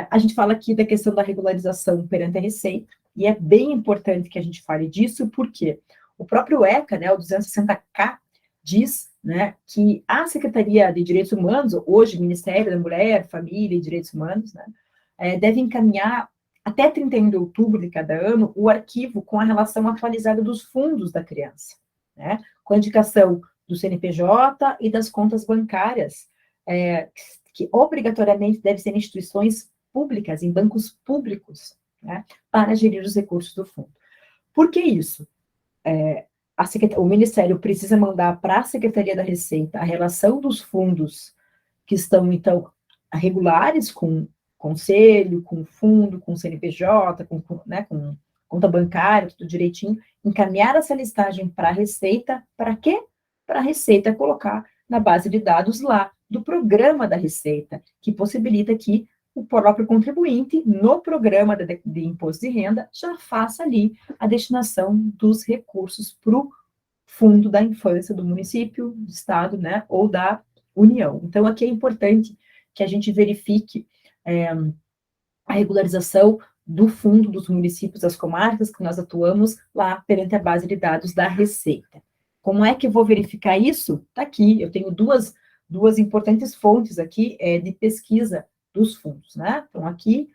A gente fala aqui da questão da regularização perante a Receita, e é bem importante que a gente fale disso, porque o próprio ECA, né, o 260K, diz, né, que a Secretaria de Direitos Humanos, hoje Ministério da Mulher, Família e Direitos Humanos, né, deve encaminhar até 31 de outubro de cada ano o arquivo com a relação atualizada dos fundos da criança, né, com a indicação do CNPJ e das contas bancárias, que obrigatoriamente devem ser instituições públicas, em bancos públicos, né, para gerir os recursos do fundo. Por que isso? O Ministério precisa mandar para a Secretaria da Receita a relação dos fundos que estão, então, regulares com conselho, com fundo, com CNPJ, né, com conta bancária, tudo direitinho, encaminhar essa listagem para a Receita, para quê? Para a Receita colocar na base de dados lá do programa da Receita, que possibilita que o próprio contribuinte, no programa de imposto de renda, já faça ali a destinação dos recursos para o fundo da infância do município, do estado, né, ou da União. Então, aqui é importante que a gente verifique a regularização do fundo dos municípios, das comarcas que nós atuamos lá perante a base de dados da Receita. Como é que eu vou verificar isso? Está aqui, eu tenho duas importantes fontes aqui de pesquisa dos fundos, né? Então, aqui,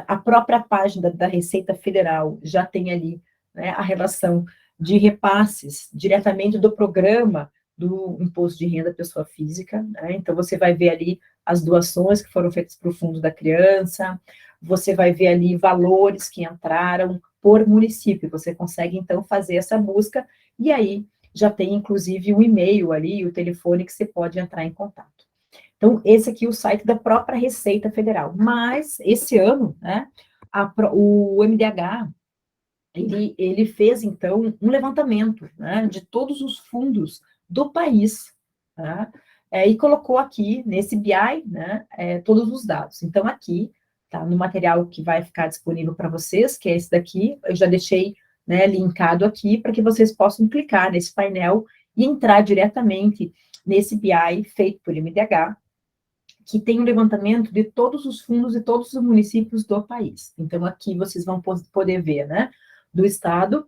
a própria página da Receita Federal já tem ali, né, a relação de repasses diretamente do programa do Imposto de Renda Pessoa Física, né? Então, você vai ver ali as doações que foram feitas para o Fundo da Criança, você vai ver ali valores que entraram por município, você consegue, então, fazer essa busca, e aí já tem, inclusive, o e-mail ali, o telefone que você pode entrar em contato. Então, esse aqui é o site da própria Receita Federal. Mas, esse ano, né, o MDH, ele fez, então, um levantamento, né, de todos os fundos do país, tá? E colocou aqui, nesse BI, né, todos os dados. Então, aqui, tá, no material que vai ficar disponível para vocês, que é esse daqui, eu já deixei, né, linkado aqui, para que vocês possam clicar nesse painel e entrar diretamente nesse BI feito por MDH, que tem um levantamento de todos os fundos de todos os municípios do país. Então, aqui vocês vão poder ver, né, do estado,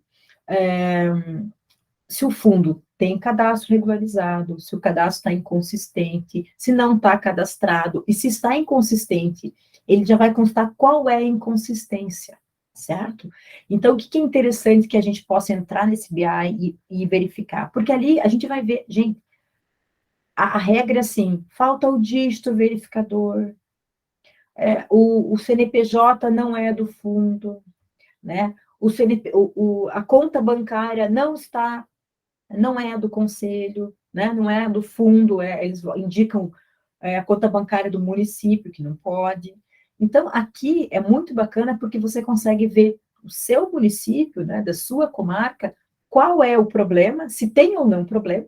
se o fundo tem cadastro regularizado, se o cadastro está inconsistente, se não está cadastrado, e se está inconsistente, ele já vai constar qual é a inconsistência, certo? Então, o que é interessante que a gente possa entrar nesse BI e verificar? Porque ali a gente vai ver, gente, a regra é assim, falta o dígito verificador, o CNPJ não é do fundo, né? A conta bancária não é do conselho, né? Não é do fundo, eles indicam a conta bancária do município, que não pode. Então, aqui é muito bacana porque você consegue ver o seu município, né, da sua comarca, qual é o problema, se tem ou não problema,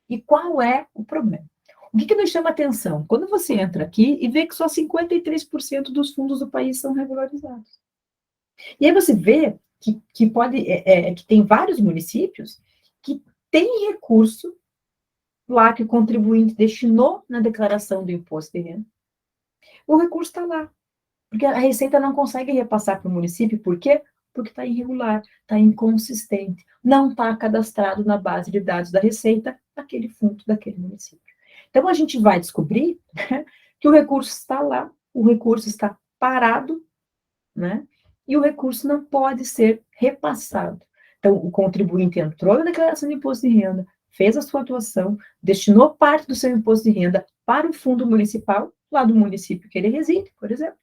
e qual é o problema. O que nos chama atenção? Quando você entra aqui e vê que só 53% dos fundos do país são regularizados. E aí você vê que tem vários municípios que têm recurso lá que o contribuinte destinou na declaração do imposto de renda. O recurso está lá, porque a Receita não consegue repassar para o município, por quê? Porque está irregular, está inconsistente, não está cadastrado na base de dados da Receita aquele fundo daquele município. Então, a gente vai descobrir, né, que o recurso está lá, o recurso está parado, né, e o recurso não pode ser repassado. Então, o contribuinte entrou na declaração de imposto de renda, fez a sua atuação, destinou parte do seu imposto de renda para o fundo municipal, lá do município que ele reside, por exemplo,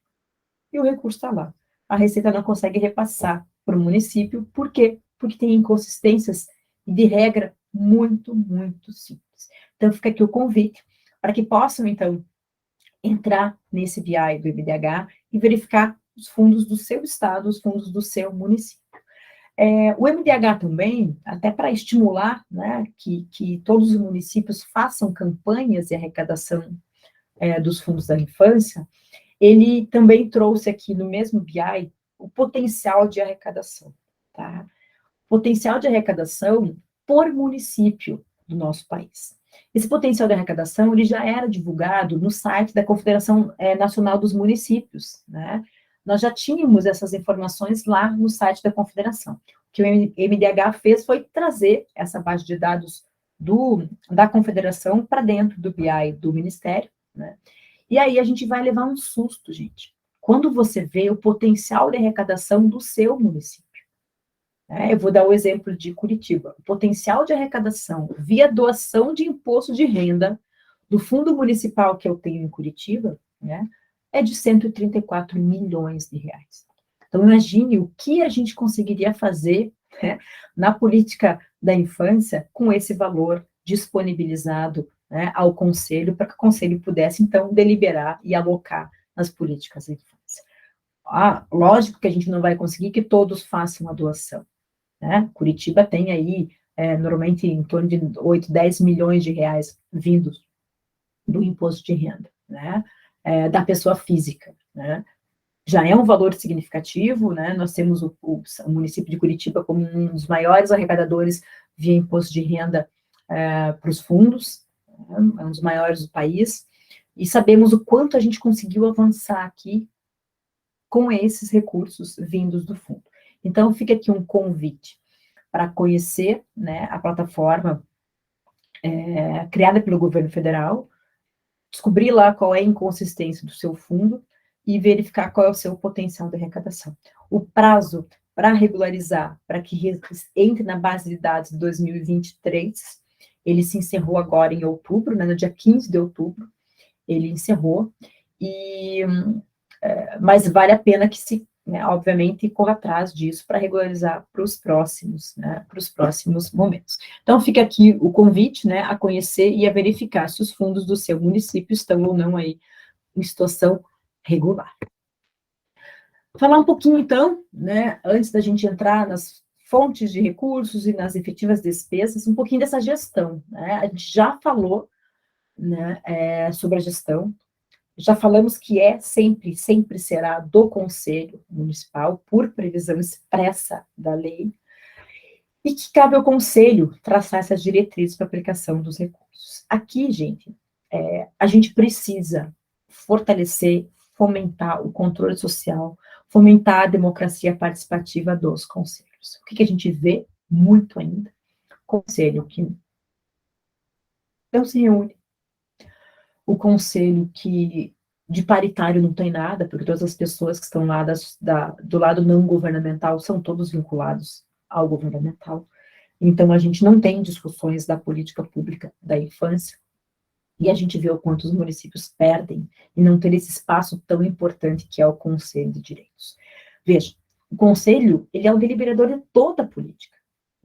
e o recurso está lá. A Receita não consegue repassar para o município, por quê? Porque tem inconsistências de regra muito, muito simples. Então, fica aqui o convite para que possam, então, entrar nesse BI do MDH e verificar os fundos do seu estado, os fundos do seu município. O MDH também, até para estimular, né, que todos os municípios façam campanhas de arrecadação dos fundos da infância, ele também trouxe aqui no mesmo BI o potencial de arrecadação, tá? Potencial de arrecadação por município. do nosso país. Esse potencial de arrecadação, ele já era divulgado no site da Confederação Nacional dos Municípios, né? Nós já tínhamos essas informações lá no site da Confederação. O que o MDH fez foi trazer essa base de dados da Confederação para dentro do BI do Ministério, né? E aí a gente vai levar um susto, gente, quando você vê o potencial de arrecadação do seu município. Eu vou dar o exemplo de Curitiba. O potencial de arrecadação via doação de imposto de renda do fundo municipal que eu tenho em Curitiba, né, é de 134 milhões de reais. Então, imagine o que a gente conseguiria fazer, né, na política da infância com esse valor disponibilizado, né, ao Conselho, para que o Conselho pudesse, então, deliberar e alocar nas políticas da infância. Lógico que a gente não vai conseguir que todos façam a doação, né? Curitiba tem aí, normalmente, em torno de 8, 10 milhões de reais vindos do imposto de renda, né? Da pessoa física, né? Já é um valor significativo, né? Nós temos o município de Curitiba como um dos maiores arrecadadores via imposto de renda para os fundos, né? É um dos maiores do país, e sabemos o quanto a gente conseguiu avançar aqui com esses recursos vindos do fundo. Então, fica aqui um convite para conhecer, né, a plataforma criada pelo governo federal, descobrir lá qual é a inconsistência do seu fundo e verificar qual é o seu potencial de arrecadação. O prazo para regularizar, para que entre na base de dados de 2023, ele se encerrou agora em outubro, né, no dia 15 de outubro, ele encerrou, mas vale a pena que se, né, obviamente, corra atrás disso para regularizar para os próximos, né, para os próximos momentos. Então, fica aqui o convite, né, a conhecer e a verificar se os fundos do seu município estão ou não aí em situação regular. Falar um pouquinho, então, né, antes da gente entrar nas fontes de recursos e nas efetivas despesas, um pouquinho dessa gestão, né? A gente já falou, né, sobre a gestão. Já falamos que sempre será do Conselho Municipal, por previsão expressa da lei, e que cabe ao Conselho traçar essas diretrizes para aplicação dos recursos. Aqui, gente, a gente precisa fortalecer, fomentar o controle social, fomentar a democracia participativa dos conselhos. O que a gente vê muito ainda? Conselho que não se reúne, o conselho que de paritário não tem nada, porque todas as pessoas que estão lá do lado não governamental são todos vinculados ao governamental. Então, a gente não tem discussões da política pública da infância, e a gente vê o quanto os municípios perdem e não ter esse espaço tão importante que é o Conselho de Direitos. Veja, o Conselho, ele é o deliberador de toda a política.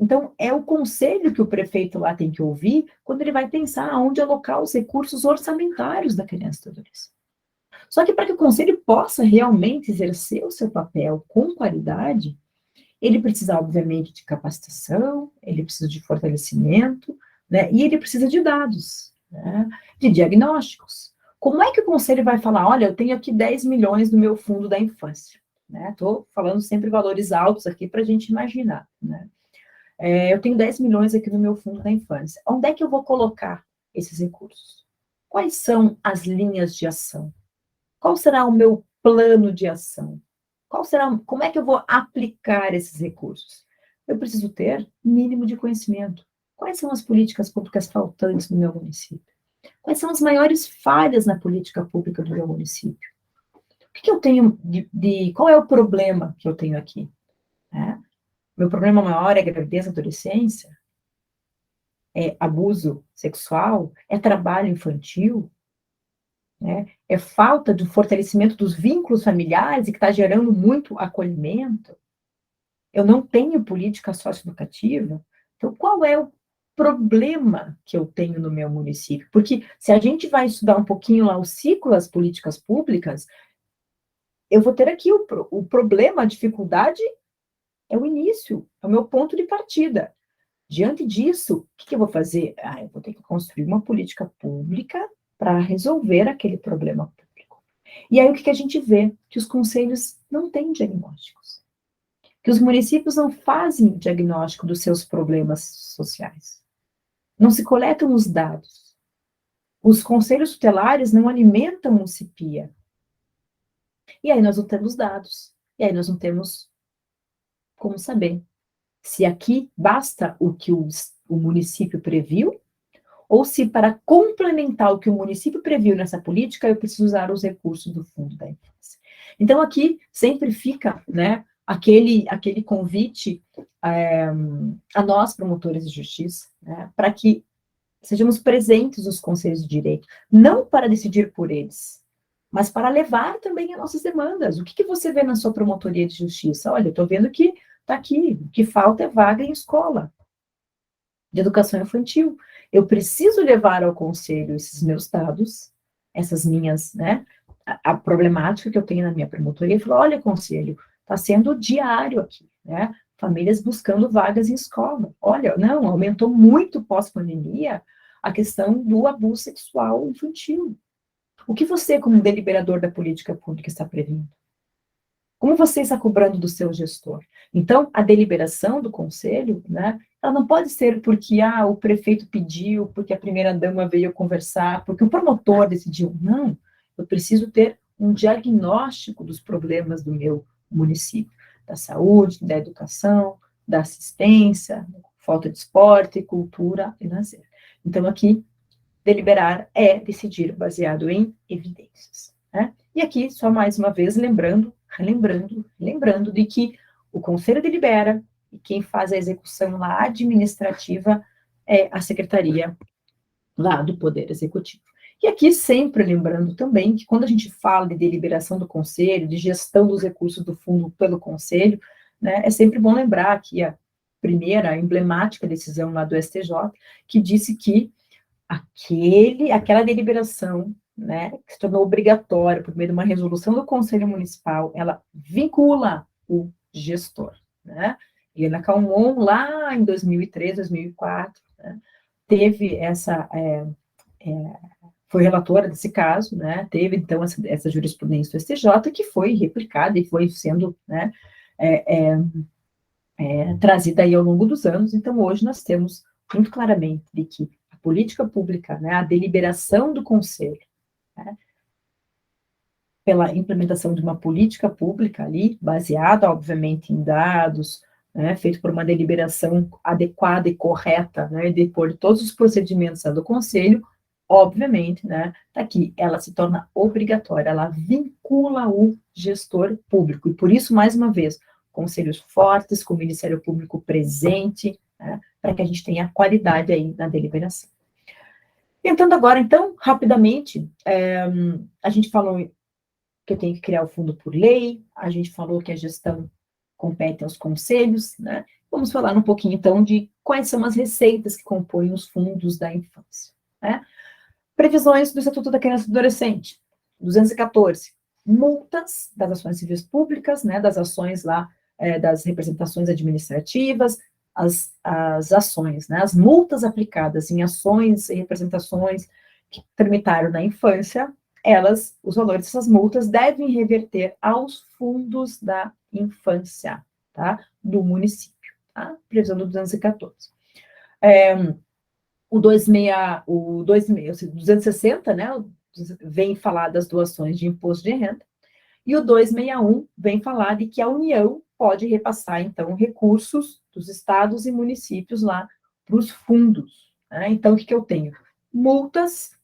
Então, é o conselho que o prefeito lá tem que ouvir quando ele vai pensar aonde alocar os recursos orçamentários da criança e do adolescente. Só que para que o conselho possa realmente exercer o seu papel com qualidade, ele precisa, obviamente, de capacitação, ele precisa de fortalecimento, né, e ele precisa de dados, né, de diagnósticos. Como é que o conselho vai falar, olha, eu tenho aqui 10 milhões no meu fundo da infância? Estou falando sempre valores altos aqui para a gente imaginar, né? Eu tenho 10 milhões aqui no meu fundo da infância. Onde é que eu vou colocar esses recursos? Quais são as linhas de ação? Qual será o meu plano de ação? Como é que eu vou aplicar esses recursos? Eu preciso ter mínimo de conhecimento. Quais são as políticas públicas faltantes no meu município? Quais são as maiores falhas na política pública do meu município? O que eu tenho qual é o problema que eu tenho aqui? Meu problema maior é gravidez e adolescência? É abuso sexual? É trabalho infantil? É falta de fortalecimento dos vínculos familiares e que está gerando muito acolhimento? Eu não tenho política socioeducativa? Então, qual é o problema que eu tenho no meu município? Porque se a gente vai estudar um pouquinho lá o ciclo das políticas públicas, eu vou ter aqui o problema, a dificuldade é o início, é o meu ponto de partida. Diante disso, o que eu vou fazer? Eu vou ter que construir uma política pública para resolver aquele problema público. E aí o que a gente vê? Que os conselhos não têm diagnósticos. Que os municípios não fazem diagnóstico dos seus problemas sociais. não se coletam os dados. Os conselhos tutelares não alimentam o CIPIA. E aí nós não temos dados. E aí nós não temos como saber se aqui basta o que o município previu, ou se para complementar o que o município previu nessa política, eu preciso usar os recursos do Fundo da Infância. Então, aqui sempre fica, né, aquele convite a nós, promotores de justiça, né, para que sejamos presentes nos conselhos de direito, não para decidir por eles, mas para levar também as nossas demandas. O que você vê na sua promotoria de justiça? Olha, eu estou vendo que está aqui, o que falta é vaga em escola de educação infantil. Eu preciso levar ao conselho esses meus dados, essas minhas, né, a problemática que eu tenho na minha promotoria, e falar, olha, conselho, está sendo diário aqui, né, famílias buscando vagas em escola. Olha, não, aumentou muito pós-pandemia a questão do abuso sexual infantil. O que você, como deliberador da política pública, está prevendo? Como você está cobrando do seu gestor? Então, a deliberação do conselho, né, ela não pode ser porque o prefeito pediu, porque a primeira-dama veio conversar, porque o promotor decidiu. Não, eu preciso ter um diagnóstico dos problemas do meu município, da saúde, da educação, da assistência, falta de esporte, cultura e lazer. Então, aqui, deliberar é decidir baseado em evidências, né? E aqui, só mais uma vez, lembrando de que o Conselho delibera e quem faz a execução lá administrativa é a Secretaria lá do Poder Executivo. E aqui sempre lembrando também que quando a gente fala de deliberação do Conselho, de gestão dos recursos do fundo pelo Conselho, né, é sempre bom lembrar que a primeira emblemática decisão lá do STJ, que disse que aquela deliberação, né, que se tornou obrigatória por meio de uma resolução do Conselho Municipal, ela vincula o gestor, né? Helena Calmon, lá em 2003, 2004, né, teve foi relatora desse caso, né, teve, então, essa jurisprudência do STJ, que foi replicada e foi sendo, né, trazida aí ao longo dos anos. Então, hoje nós temos muito claramente de que a política pública, né, a deliberação do Conselho, né, pela implementação de uma política pública ali, baseada, obviamente, em dados, né, feito por uma deliberação adequada e correta, né, depois de todos os procedimentos do Conselho, obviamente, né, aqui ela se torna obrigatória, ela vincula o gestor público, e por isso, mais uma vez, conselhos fortes, com o Ministério Público presente, né, para que a gente tenha qualidade aí na deliberação. Entrando agora, então, rapidamente, a gente falou que eu tenho que criar o fundo por lei, a gente falou que a gestão compete aos conselhos, né? Vamos falar um pouquinho, então, de quais são as receitas que compõem os fundos da infância, né? Previsões do Estatuto da Criança e do Adolescente, 214, multas das ações civis públicas, né, das ações lá, das representações administrativas, as ações, né, as multas aplicadas em ações e representações que tramitaram na infância, os valores dessas multas devem reverter aos fundos da infância, tá, do município, tá, previsão do 214. O 260, né, vem falar das doações de imposto de renda, e o 261 vem falar de que a União pode repassar, então, recursos dos estados e municípios lá para os fundos, né? Então, o que eu tenho? Multas,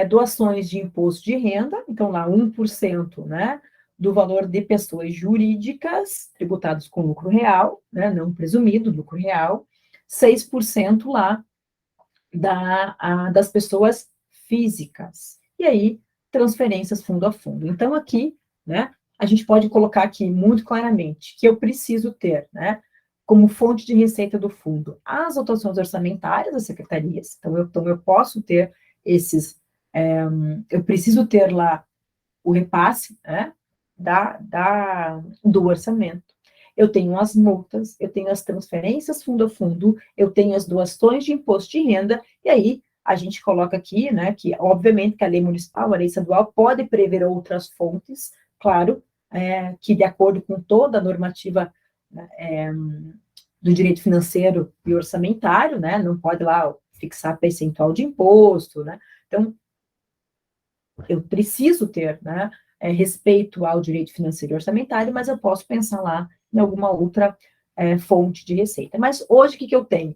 doações de imposto de renda, então lá 1%, né, do valor de pessoas jurídicas tributados com lucro real, né, não presumido, lucro real, 6% lá das pessoas físicas. E aí, transferências fundo a fundo. Então, aqui, né, a gente pode colocar aqui muito claramente que eu preciso ter, né, como fonte de receita do fundo, as dotações orçamentárias das secretarias. Então eu posso ter eu preciso ter lá o repasse, né, do orçamento. Eu tenho as multas, eu tenho as transferências fundo a fundo, eu tenho as doações de imposto de renda, e aí a gente coloca aqui, né, que obviamente que a lei municipal, a lei estadual pode prever outras fontes, claro, que de acordo com toda a normativa do direito financeiro e orçamentário, né? Não pode lá fixar percentual de imposto, né? Então, eu preciso ter, né, respeito ao direito financeiro e orçamentário, mas eu posso pensar lá em alguma outra fonte de receita. Mas hoje, o que eu tenho?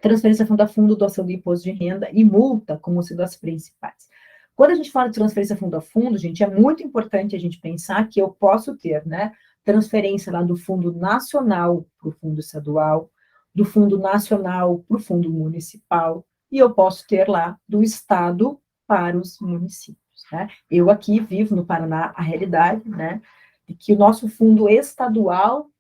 Transferência fundo a fundo, doação do imposto de renda e multa como sendo as principais. Quando a gente fala de transferência fundo a fundo, gente, é muito importante a gente pensar que eu posso ter, né, transferência lá do fundo nacional para o fundo estadual, do fundo nacional para o fundo municipal, e eu posso ter lá do estado para os municípios, né? Eu aqui vivo no Paraná a realidade, né, de que o nosso fundo estadual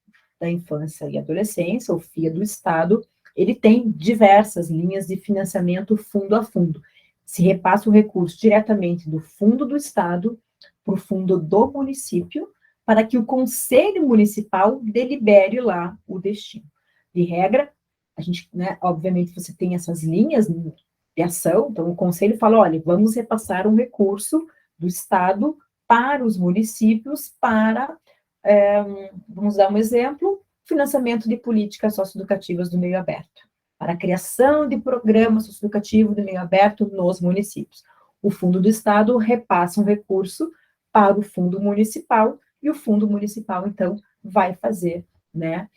da infância e adolescência, o FIA do estado, ele tem diversas linhas de financiamento fundo a fundo. Se repassa o recurso diretamente do fundo do estado para o fundo do município, para que o conselho municipal delibere lá o destino. De regra, a gente, né, obviamente, você tem essas linhas de ação, então o conselho fala, olha, vamos repassar um recurso do estado para os municípios para, vamos dar um exemplo, financiamento de políticas socioeducativas do meio aberto, para a criação de programas socioeducativos do meio aberto nos municípios. O Fundo do Estado repassa um recurso para o Fundo Municipal, e o Fundo Municipal, então, vai fazer, né,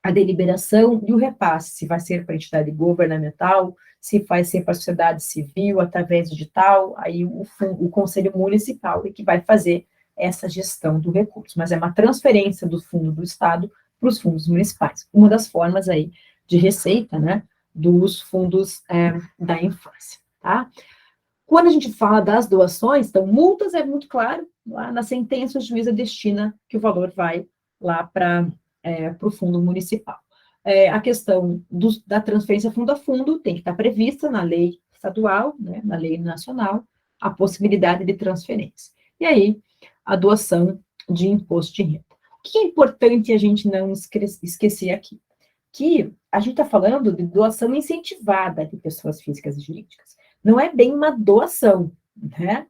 a deliberação e o repasse, se vai ser para a entidade governamental, se vai ser para a sociedade civil, através do edital, aí o Conselho Municipal é que vai fazer essa gestão do recurso, mas é uma transferência do fundo do Estado para os fundos municipais. Uma das formas aí de receita, né, dos fundos da infância, tá? Quando a gente fala das doações, então, multas é muito claro, lá na sentença o juiz destina que o valor vai lá para o fundo municipal. A questão da transferência fundo a fundo tem que estar prevista na lei estadual, né, na lei nacional, a possibilidade de transferência. E aí, a doação de imposto de renda. O que é importante a gente não esquecer aqui? Que a gente está falando de doação incentivada de pessoas físicas e jurídicas. Não é bem uma doação, né?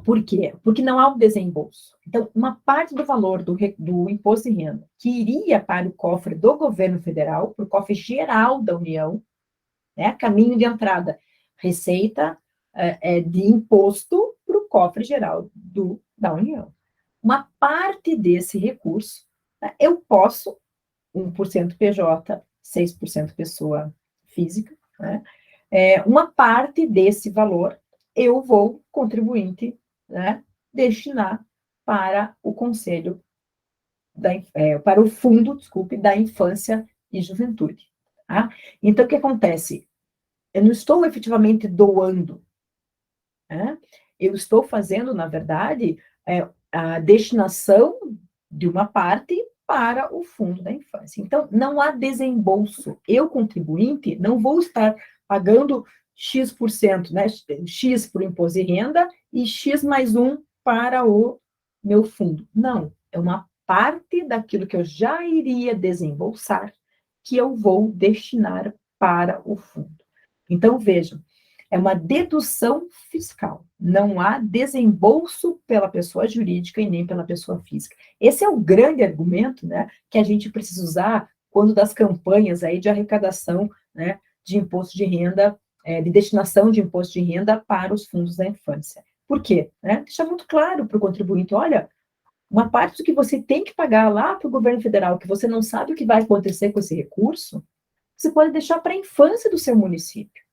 Por quê? Porque não há um desembolso. Então, uma parte do valor do imposto de renda que iria para o cofre do governo federal, para o cofre geral da União, né? Caminho de entrada, receita de imposto para o cofre geral da União. Uma parte desse recurso, né, eu posso 1% PJ, 6% pessoa física, né? Uma parte desse valor eu vou, contribuinte, né, destinar para o Conselho, para o Fundo, desculpe, da Infância e Juventude. Tá? Então, o que acontece? Eu não estou efetivamente doando, né? Eu estou fazendo, na verdade, a destinação de uma parte para o fundo da infância. Então, não há desembolso. Eu, contribuinte, não vou estar pagando X%, né? X para o imposto de renda e X mais um para o meu fundo. Não, é uma parte daquilo que eu já iria desembolsar que eu vou destinar para o fundo. Então, vejam, é uma dedução fiscal. Não há desembolso pela pessoa jurídica e nem pela pessoa física. Esse é o grande argumento, né, que a gente precisa usar quando das campanhas aí de arrecadação, né, de imposto de renda, de destinação de imposto de renda para os fundos da infância. Por quê? Né? Deixa muito claro para o contribuinte, olha, uma parte do que você tem que pagar lá para o governo federal, que você não sabe o que vai acontecer com esse recurso, você pode deixar para a infância do seu município.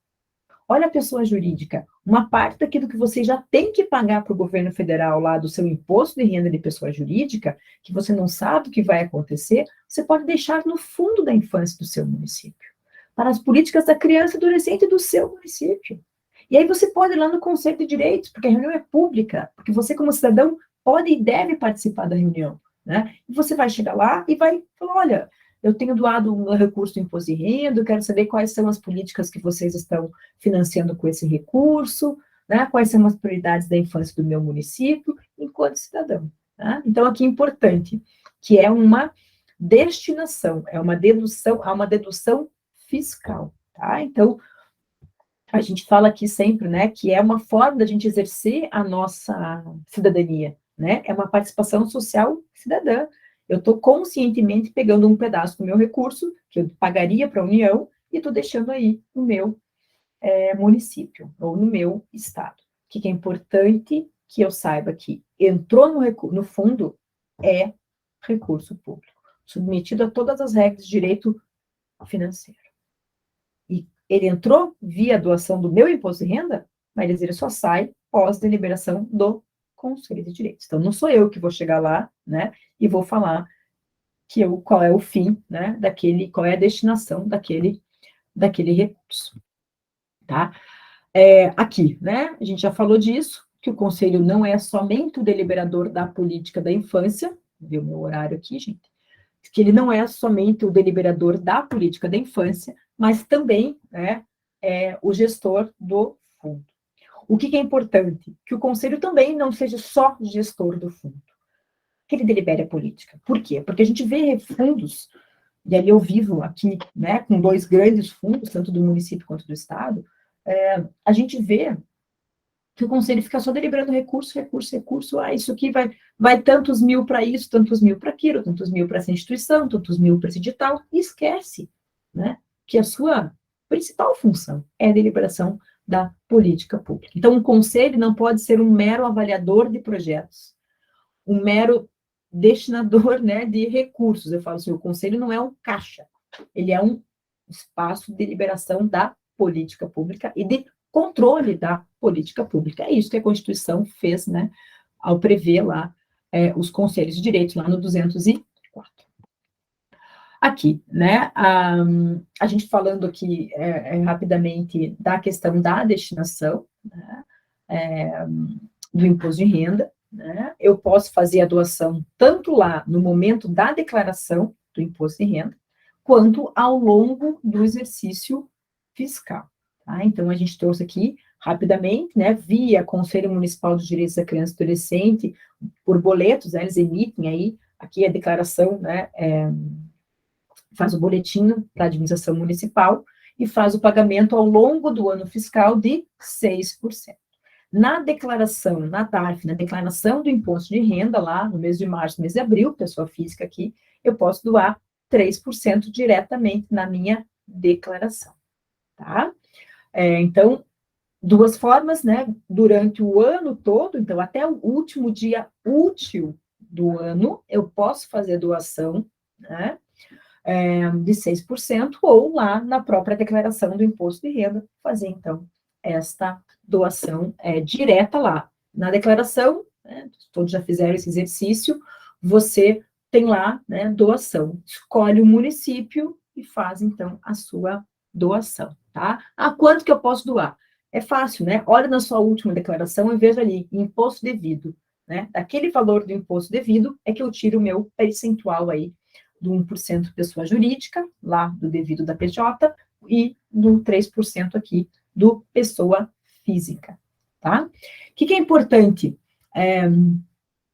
Olha a pessoa jurídica, uma parte daquilo que você já tem que pagar para o governo federal lá do seu imposto de renda de pessoa jurídica, que você não sabe o que vai acontecer, você pode deixar no fundo da infância do seu município, para as políticas da criança e adolescente do seu município. E aí você pode ir lá no Conselho de Direitos, porque a reunião é pública, porque você como cidadão pode e deve participar da reunião, né? E você vai chegar lá e vai falar, olha, eu tenho doado um recurso do imposto de renda, eu quero saber quais são as políticas que vocês estão financiando com esse recurso, né? Quais são as prioridades da infância do meu município, enquanto cidadão. Tá? Então, aqui é importante, que é uma destinação, é uma dedução, há uma dedução fiscal. Tá? Então, a gente fala aqui sempre, né, que é uma forma da gente exercer a nossa cidadania, né? É uma participação social cidadã. Eu estou conscientemente pegando um pedaço do meu recurso, que eu pagaria para a União, e estou deixando aí no meu município, ou no meu estado. O que é importante que eu saiba que entrou no fundo é recurso público, submetido a todas as regras de direito financeiro. E ele entrou via doação do meu imposto de renda, mas ele só sai pós deliberação do Conselho de Direitos. Então, não sou eu que vou chegar lá, né, e vou falar qual é o fim, né, qual é a destinação daquele recurso, tá? Aqui, né, a gente já falou disso, que o Conselho não é somente o deliberador da política da infância, vê o meu horário aqui, gente, que ele não é somente o deliberador da política da infância, mas também, né, é o gestor do fundo. O que é importante? Que o Conselho também não seja só gestor do fundo, que ele delibere a política. Por quê? Porque a gente vê fundos, e aí eu vivo aqui, né, com 2 grandes fundos, tanto do município quanto do estado, a gente vê que o Conselho fica só deliberando recurso, isso aqui vai tantos mil para isso, tantos mil para aquilo, tantos mil para essa instituição, tantos mil para esse edital, e esquece, né, que a sua principal função é a deliberação da política pública. Então, um conselho não pode ser um mero avaliador de projetos, um mero destinador, né, de recursos. Eu falo assim, o conselho não é um caixa, ele é um espaço de deliberação da política pública e de controle da política pública. É isso que a Constituição fez, né, ao prever lá os conselhos de direitos, lá no 204. Aqui, né, a gente falando aqui rapidamente da questão da destinação, né, do imposto de renda, né, eu posso fazer a doação tanto lá no momento da declaração do imposto de renda, quanto ao longo do exercício fiscal. Tá? Então, a gente trouxe aqui, rapidamente, né, via Conselho Municipal dos Direitos da Criança e do Adolescente, por boletos, né, eles emitem aí, aqui a declaração, né, faz o boletim da administração municipal e faz o pagamento ao longo do ano fiscal de 6%. Na declaração, na DARF, na declaração do imposto de renda, lá no mês de março, mês de abril, pessoa física aqui, eu posso doar 3% diretamente na minha declaração, tá? Então, 2 formas, né? Durante o ano todo, então, até o último dia útil do ano, eu posso fazer doação, né? De 6%, ou lá na própria declaração do imposto de renda, fazer, então, esta doação direta lá. Na declaração, né, todos já fizeram esse exercício, você tem lá, né, doação. Escolhe o município e faz, então, a sua doação, tá? Quanto que eu posso doar? É fácil, né? Olha na sua última declaração e veja ali, imposto devido, né? Daquele valor do imposto devido é que eu tiro o meu percentual aí do 1% pessoa jurídica, lá do devido da PJ, e do 3% aqui do pessoa física, tá? O que é importante?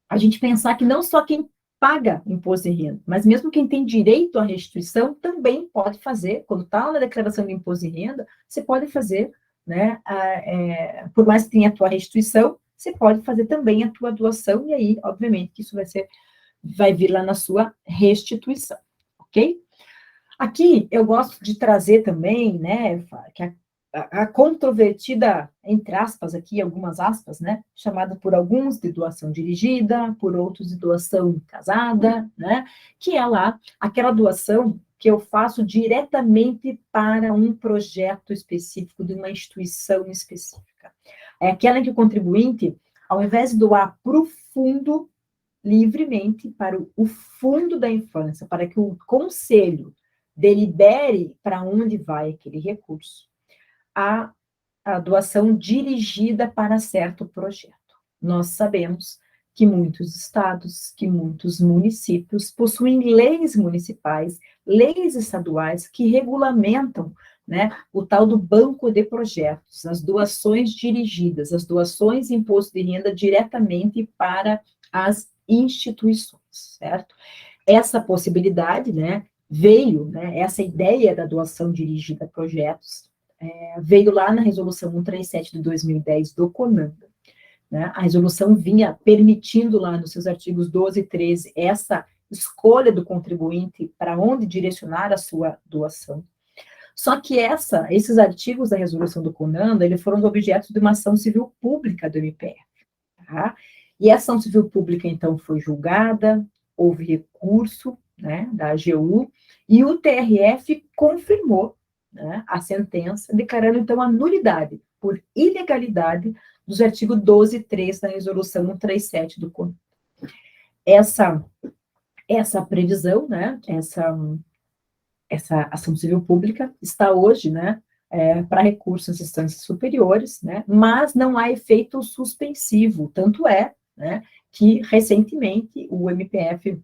A gente pensar que não só quem paga imposto de renda, mas mesmo quem tem direito à restituição também pode fazer, quando está na declaração de imposto de renda, você pode fazer, né, por mais que tenha a tua restituição, você pode fazer também a tua doação, e aí, obviamente, que isso vai vir lá na sua restituição, ok? Aqui, eu gosto de trazer também, né, que a controvertida, entre aspas aqui, algumas aspas, né, chamada por alguns de doação dirigida, por outros de doação casada, né, que é lá aquela doação que eu faço diretamente para um projeto específico, de uma instituição específica. É aquela em que o contribuinte, ao invés de doar para o fundo, livremente para o fundo da infância, para que o conselho delibere para onde vai aquele recurso, a doação dirigida para certo projeto. Nós sabemos que muitos estados, que muitos municípios possuem leis municipais, leis estaduais que regulamentam, né, o tal do banco de projetos, as doações dirigidas, as doações de imposto de renda diretamente para as instituições, certo? Essa possibilidade, né, veio, né, essa ideia da doação dirigida a projetos, veio lá na resolução 137 de 2010 do CONANDA, né? A resolução vinha permitindo lá nos seus artigos 12 e 13 essa escolha do contribuinte para onde direcionar a sua doação. Só que esses artigos da resolução do CONANDA, eles foram objeto de uma ação civil pública do MPF, tá? E a ação civil pública, então, foi julgada, houve recurso, né, da AGU, e o TRF confirmou, né, a sentença, declarando, então, a nulidade por ilegalidade dos artigos 12 e 3 da resolução 137 do CONANDA. Essa previsão, né, essa ação civil pública está hoje, né, para recurso às instâncias superiores, né, mas não há efeito suspensivo, tanto é, né, que recentemente o MPF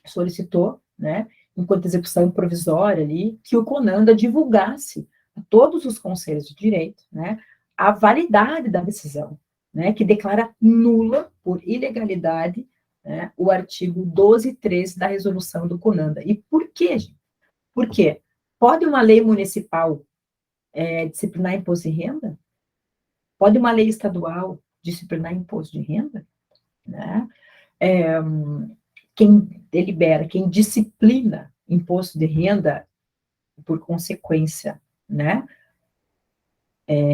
solicitou, né, enquanto execução provisória ali, que o CONANDA divulgasse a todos os conselhos de direito, né, a validade da decisão, né, que declara nula por ilegalidade, né, o artigo 12 e 13 da resolução do CONANDA. E por quê, gente? Por quê? Pode uma lei municipal disciplinar imposto de renda? Pode uma lei estadual disciplinar imposto de renda? Né? Quem delibera, quem disciplina imposto de renda, por consequência, né,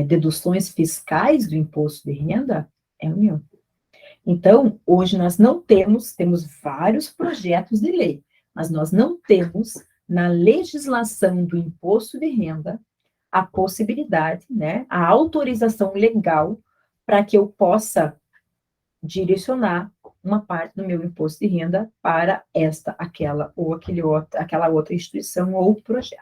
deduções fiscais do imposto de renda, é a União. Então, hoje nós não temos vários projetos de lei, mas nós não temos na legislação do imposto de renda a possibilidade, né, a autorização legal para que eu possa direcionar uma parte do meu imposto de renda para aquela outra instituição ou projeto.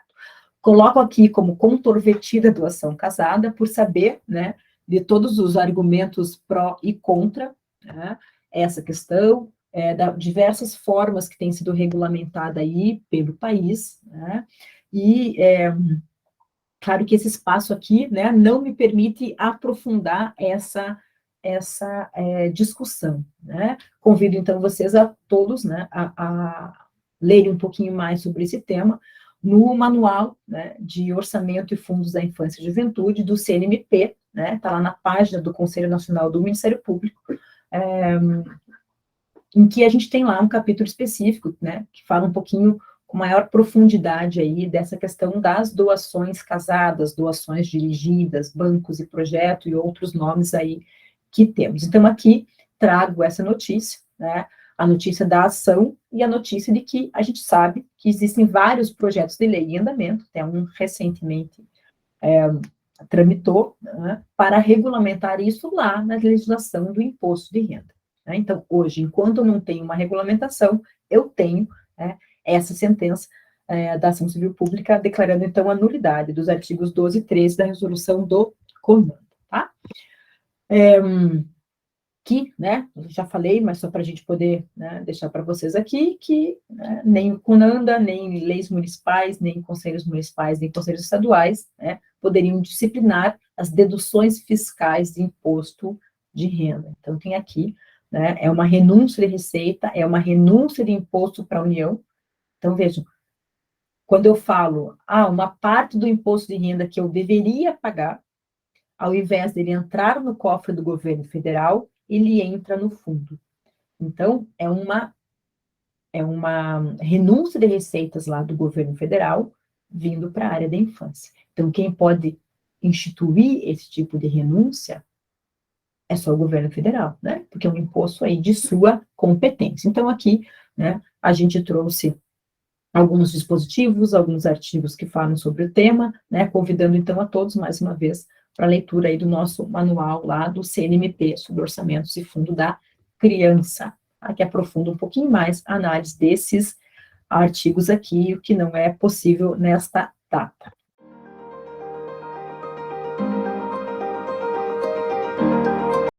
Coloco aqui como controvertida doação casada, por saber, né, de todos os argumentos pró e contra, né, essa questão, da diversas formas que tem sido regulamentada aí pelo país, né, e claro que esse espaço aqui, né, não me permite aprofundar essa discussão, né. Convido, então, vocês a todos, né, a lerem um pouquinho mais sobre esse tema no Manual, né, de Orçamento e Fundos da Infância e Juventude, do CNMP, né, está lá na página do Conselho Nacional do Ministério Público, em que a gente tem lá um capítulo específico, né, que fala um pouquinho com maior profundidade aí dessa questão das doações casadas, doações dirigidas, bancos e projeto e outros nomes aí que temos. Então, aqui trago essa notícia, né, a notícia da ação e a notícia de que a gente sabe que existem vários projetos de lei em andamento, até um recentemente tramitou, né, para regulamentar isso lá na legislação do imposto de renda. Né? Então, hoje, enquanto eu não tenho uma regulamentação, eu tenho, né, essa sentença da ação civil pública declarando, então, a nulidade dos artigos 12 e 13 da resolução do CONANDA, tá? Que, né, já falei, mas só para a gente poder, né, deixar para vocês aqui, que, né, nem o CONANDA, nem leis municipais, nem conselhos municipais, nem conselhos estaduais, né, poderiam disciplinar as deduções fiscais de imposto de renda. Então, tem aqui, né, é uma renúncia de receita, é uma renúncia de imposto para a União. Então, vejam, quando eu falo, uma parte do imposto de renda que eu deveria pagar, ao invés dele entrar no cofre do governo federal, ele entra no fundo. Então, é uma renúncia de receitas lá do governo federal vindo para a área da infância. Então, quem pode instituir esse tipo de renúncia é só o governo federal, né? Porque é um imposto aí de sua competência. Então, aqui, né, a gente trouxe alguns dispositivos, alguns artigos que falam sobre o tema, né, convidando, então, a todos, mais uma vez, para a leitura aí do nosso manual lá do CNMP, sobre orçamentos e fundo da criança, tá? Que aprofunda um pouquinho mais a análise desses artigos aqui, o que não é possível nesta data.